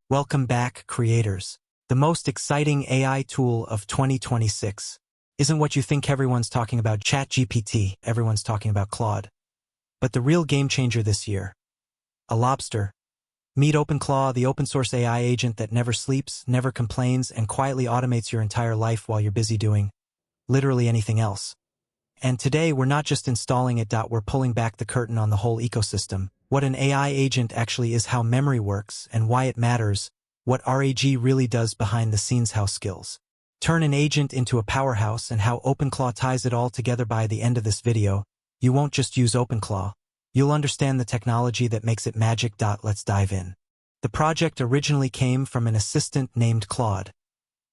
Welcome back, creators. The most exciting AI tool of 2026 isn't what you think. Everyone's talking about ChatGPT, everyone's talking about Claude. But the real game changer this year, a lobster. Meet OpenClaw, the open source AI agent that never sleeps, never complains, and quietly automates your entire life while you're busy doing literally anything else. And today, we're not just installing it, we're pulling back the curtain on the whole ecosystem. What an AI agent actually is, how memory works, and why it matters, what RAG really does behind the scenes, how skills turn an agent into a powerhouse, and how OpenClaw ties it all together. By the end of this video, you won't just use OpenClaw. You'll understand the technology that makes it magic. Let's dive in. The project originally came from an assistant named Claude,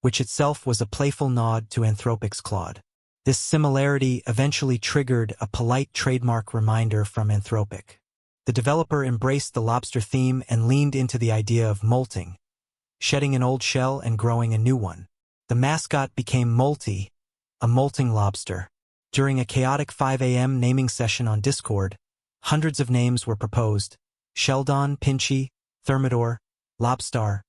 which itself was a playful nod to Anthropic's Claude. This similarity eventually triggered a polite trademark reminder from Anthropic. The developer embraced the lobster theme and leaned into the idea of molting, shedding an old shell and growing a new one. The mascot became Molty, a molting lobster. During a chaotic 5 a.m. naming session on Discord, hundreds of names were proposed: Sheldon, Pinchy, Thermidor, Lobstar.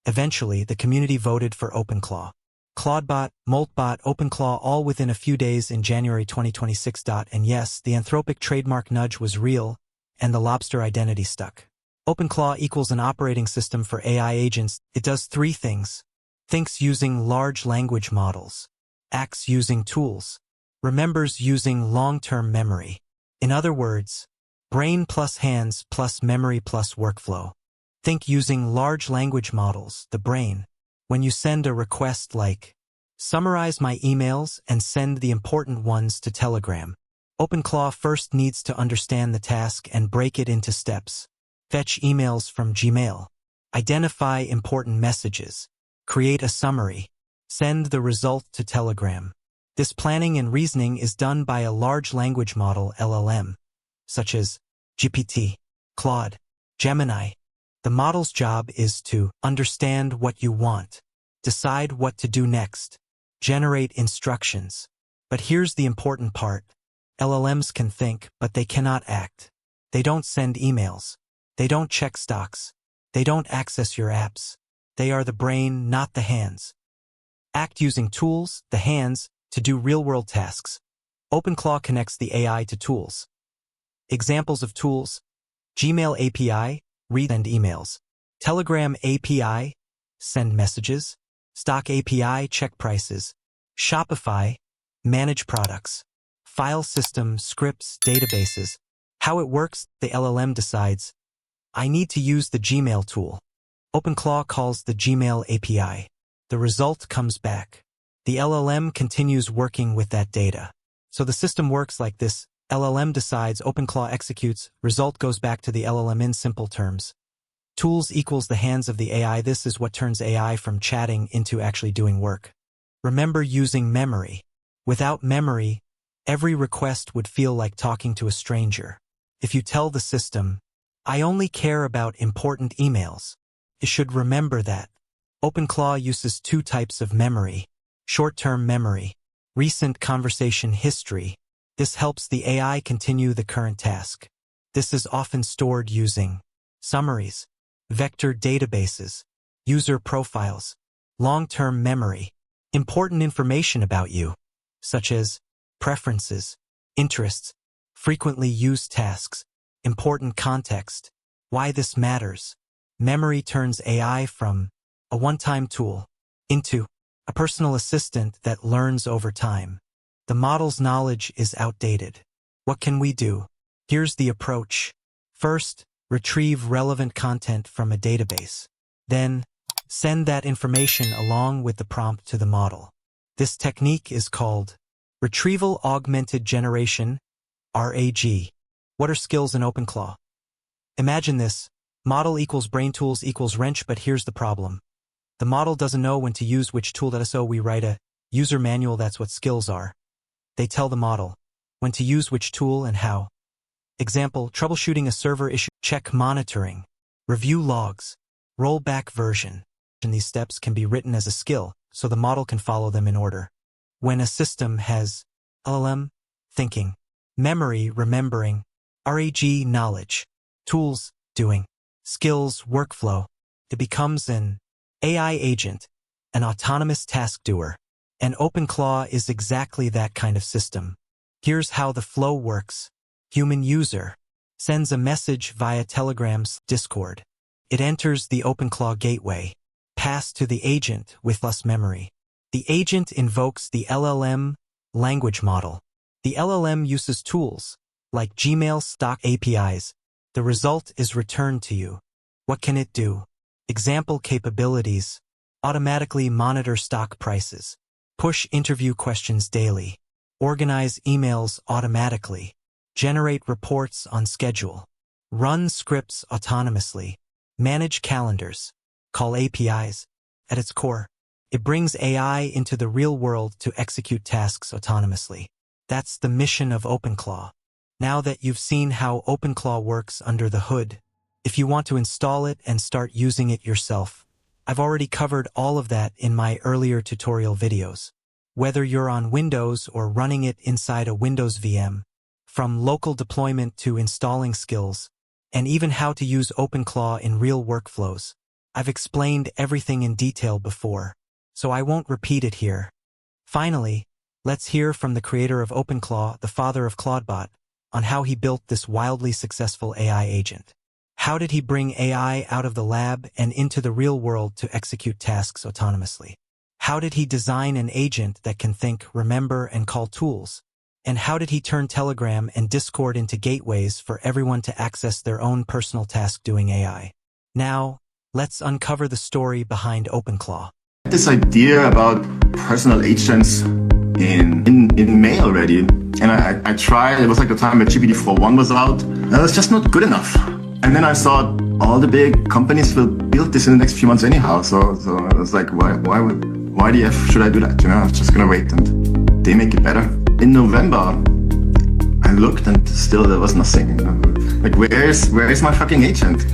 Eventually, the community voted for OpenClaw. Clawdbot, Moltbot, OpenClaw, all within a few days in January 2026. And yes, the Anthropic trademark nudge was real, and the lobster identity stuck. OpenClaw equals an operating system for AI agents. It does three things: thinks using large language models, acts using tools, remembers using long-term memory. In other words, brain plus hands plus memory plus workflow. Think using large language models, the brain. When you send a request like, summarize my emails and send the important ones to Telegram, OpenClaw first needs to understand the task and break it into steps. Fetch emails from Gmail. Identify important messages. Create a summary. Send the result to Telegram. This planning and reasoning is done by a large language model LLM, such as GPT, Claude, Gemini. The model's job is to understand what you want, decide what to do next, generate instructions. But here's the important part. LLMs can think, but they cannot act. They don't send emails. They don't check stocks. They don't access your apps. They are the brain, not the hands. Act using tools, the hands, to do real-world tasks. OpenClaw connects the AI to tools. Examples of tools: Gmail API, read and emails. Telegram API, send messages. Stock API, check prices. Shopify, manage products. File system, scripts, databases. How it works: the LLM decides, I need to use the Gmail tool. OpenClaw calls the Gmail API. The result comes back. The LLM continues working with that data. So the system works like this: LLM decides, OpenClaw executes, result goes back to the LLM. In simple terms, tools equals the hands of the AI. This is what turns AI from chatting into actually doing work. Remember using memory. Without memory, every request would feel like talking to a stranger. If you tell the system, I only care about important emails, it should remember that. OpenClaw uses two types of memory: short-term memory, recent conversation history. This helps the AI continue the current task. This is often stored using summaries, vector databases, user profiles. Long-term memory, important information about you, such as preferences, interests, frequently used tasks, important context. Why this matters: memory turns AI from a one-time tool into a personal assistant that learns over time. The model's knowledge is outdated. What can we do? Here's the approach. First, retrieve relevant content from a database. Then, send that information along with the prompt to the model. This technique is called Retrieval Augmented Generation, RAG. What are skills in OpenClaw? Imagine this: model equals brain, tools equals wrench. But here's the problem. The model doesn't know when to use which tool. So we write a user manual. That's what skills are. They tell the model when to use which tool and how. Example: troubleshooting a server issue, check monitoring, review logs, rollback version. And these steps can be written as a skill, so the model can follow them in order. When a system has LLM, thinking, memory, remembering, RAG, knowledge, tools, doing, skills, workflow, It becomes an AI agent, an autonomous task doer. And OpenClaw is exactly that kind of system. Here's how the flow works. Human user sends a message via Telegram's Discord. It enters the OpenClaw gateway, passed to the agent with plus memory. The agent invokes the LLM language model. The LLM uses tools like Gmail stock APIs. The result is returned to you. What can it do? Example capabilities: automatically monitor stock prices, push interview questions daily, organize emails automatically, generate reports on schedule, run scripts autonomously, manage calendars, call APIs. At its core, it brings AI into the real world to execute tasks autonomously. That's the mission of OpenClaw. Now that you've seen how OpenClaw works under the hood, if you want to install it and start using it yourself, I've already covered all of that in my earlier tutorial videos. Whether you're on Windows or running it inside a Windows VM, from local deployment to installing skills, and even how to use OpenClaw in real workflows, I've explained everything in detail before, so I won't repeat it here. Finally, let's hear from the creator of OpenClaw, the father of Clawdbot, on how he built this wildly successful AI agent. How did he bring AI out of the lab and into the real world to execute tasks autonomously? How did he design an agent that can think, remember, and call tools? And how did he turn Telegram and Discord into gateways for everyone to access their own personal task-doing AI? Now, let's uncover the story behind OpenClaw. This idea about personal agents in May already, and I tried. It was like the time that GPT-4.1 was out, and it was just not good enough. And then I thought all the big companies will build this in the next few months anyhow. So I was like, why the F should I do that? You know, I'm just gonna wait and they make it better. In November, I looked and still there was nothing. Like, where is my fucking agent?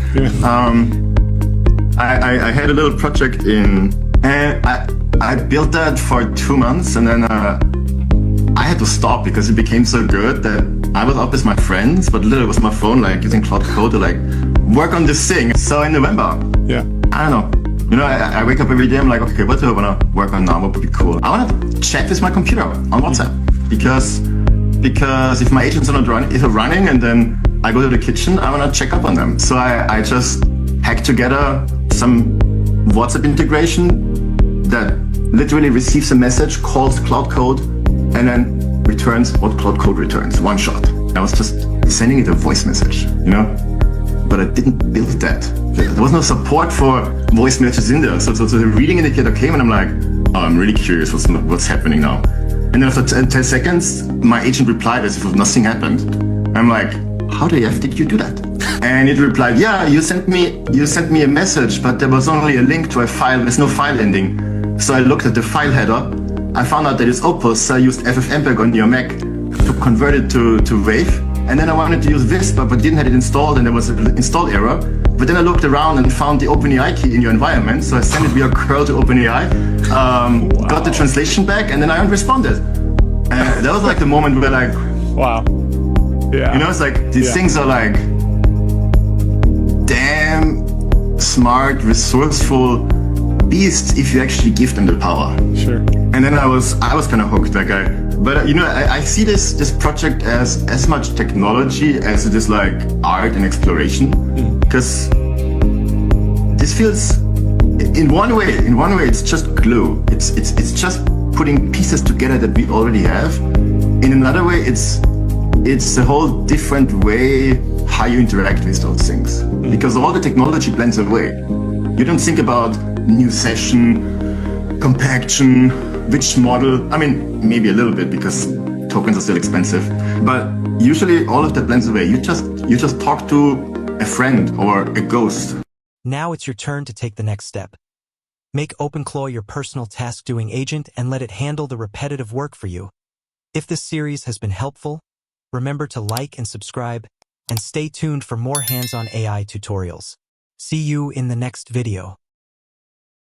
I had a little project and I built that for 2 months, and then I had to stop because it became so good that I was up with my friends, but literally with my phone, like using Claude to like work on this thing. So in November, I don't know. You know, I wake up every day, I'm like, okay, what do I want to work on now? What would be cool? I want to chat with my computer on WhatsApp because if my agents are not running and then I go to the kitchen, I want to check up on them. So I just hacked together some WhatsApp integration that literally receives a message, calls Cloud Code, and then returns what Cloud Code returns, one shot. I was just sending it a voice message, you know? But I didn't build that. There was no support for voice messages in there. So the reading indicator came and I'm like, oh, I'm really curious what's happening now. And then after 10 seconds, my agent replied as if nothing happened. I'm like, how the F did you do that? And it replied, yeah, you sent me a message, but there was only a link to a file. There's no file ending. So I looked at the file header. I found out that it's Opus. So I used FFmpeg on your Mac to convert it to WAV. And then I wanted to use Visp, but didn't have it installed, and there was an install error. But then I looked around and found the OpenAI key in your environment. So I sent it via curl to OpenAI, got the translation back, and then I responded. And that was like the moment where like, wow. Yeah. You know, it's like, these things are like, damn smart, resourceful beasts if you actually give them the power. Sure. And then I was kind of hooked, like but you know, I see this project as much technology as it is like art and exploration, because this feels, in one way, it's just glue. It's just putting pieces together that we already have. In another way, it's a whole different way how you interact with those things, because all the technology blends away. You don't think about new session, compaction, which model. I mean, maybe a little bit because tokens are still expensive, but usually all of that blends away. You just talk to a friend or a ghost. Now it's your turn to take the next step. Make OpenClaw your personal task-doing agent and let it handle the repetitive work for you. If this series has been helpful, remember to like and subscribe, and stay tuned for more hands-on AI tutorials. See you in the next video.